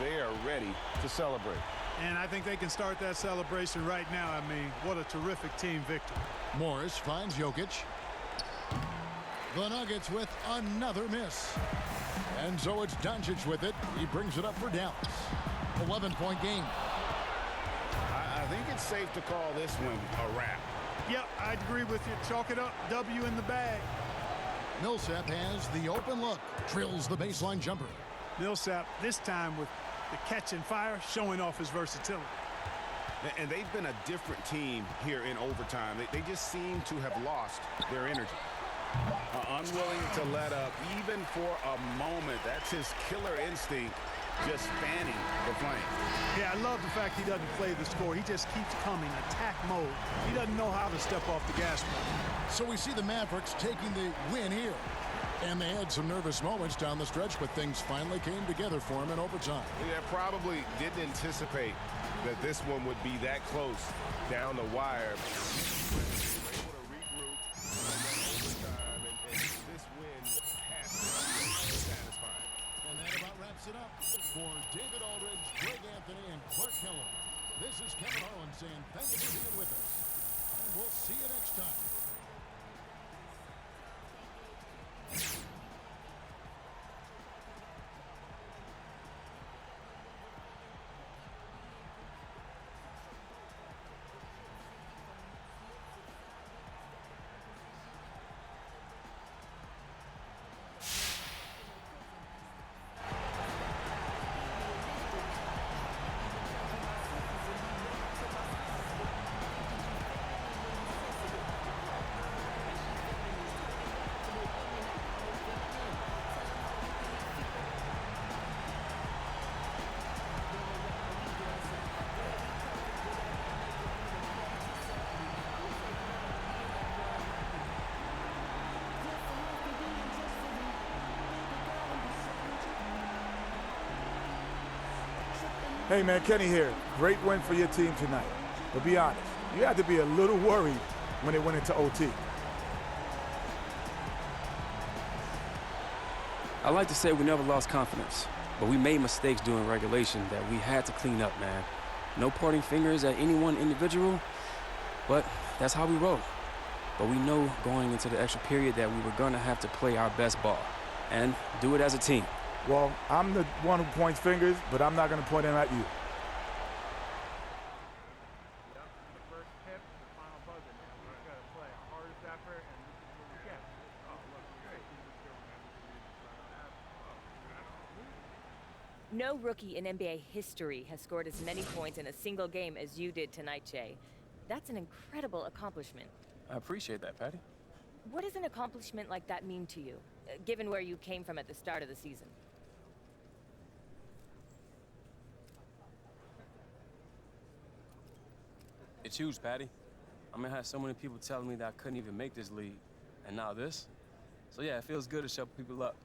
they are ready to celebrate. And I think they can start that celebration right now. I mean, what a terrific team victory. Morris finds Jokic. The Nuggets with another miss. And so it's Doncic with it. He brings it up for Dallas. 11-point game. I think it's safe to call this one a wrap. Yep, I'd agree with you. Chalk it up. W in the bag. Millsap has the open look. Drills the baseline jumper. Millsap, this time with the catch and fire, showing off his versatility. And they've been a different team here in overtime. They just seem to have lost their energy. Unwilling to let up even for a moment. That's his killer instinct, just fanning the flame. Yeah, I love the fact he doesn't play the score. He just keeps coming, attack mode. He doesn't know how to step off the gas pedal. So we see the Mavericks taking the win here. And they had some nervous moments down the stretch, but things finally came together for him in overtime. Yeah, probably didn't anticipate that this one would be that close down the wire. And that about wraps it up for David Aldridge, Greg Anthony, and Clark Keller. This is Kevin Harlan saying thank you for being with us, and we'll see you next time. Hey, man, Kenny here. Great win for your team tonight. But be honest, you had to be a little worried when it went into OT. I like to say we never lost confidence, but we made mistakes during regulation that we had to clean up, man. No pointing fingers at any one individual, but that's how we roll. But we know going into the extra period that we were going to have to play our best ball and do it as a team. Well, I'm the one who points fingers, but I'm not going to point them at you. No rookie in NBA history has scored as many points in a single game as you did tonight, Jay. That's an incredible accomplishment. I appreciate that, Patty. What does an accomplishment like that mean to you, given where you came from at the start of the season? It's huge, Patty. I mean, I had so many people telling me that I couldn't even make this league, and now this. So yeah, it feels good to show people up.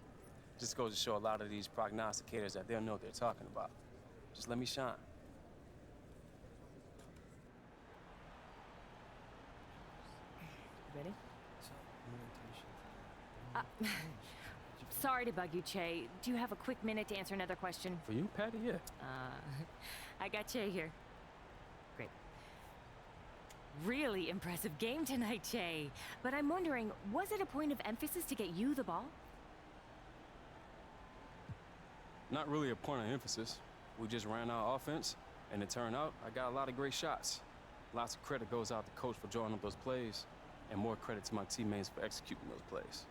Just goes to show a lot of these prognosticators that they don't know what they're talking about. Just let me shine. Ready? Sorry to bug you, Che. Do you have a quick minute to answer another question? For you, Patty? Yeah. I got Che here. Great. Really impressive game tonight, Che. But I'm wondering, was it a point of emphasis to get you the ball? Not really a point of emphasis. We just ran our offense, and it turned out I got a lot of great shots. Lots of credit goes out to coach for drawing up those plays, and more credit to my teammates for executing those plays.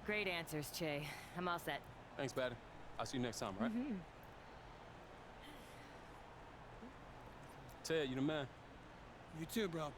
Great answers, Che. I'm all set. Thanks, Patty. I'll see you next time, right? Ted, you the man. You too, bro.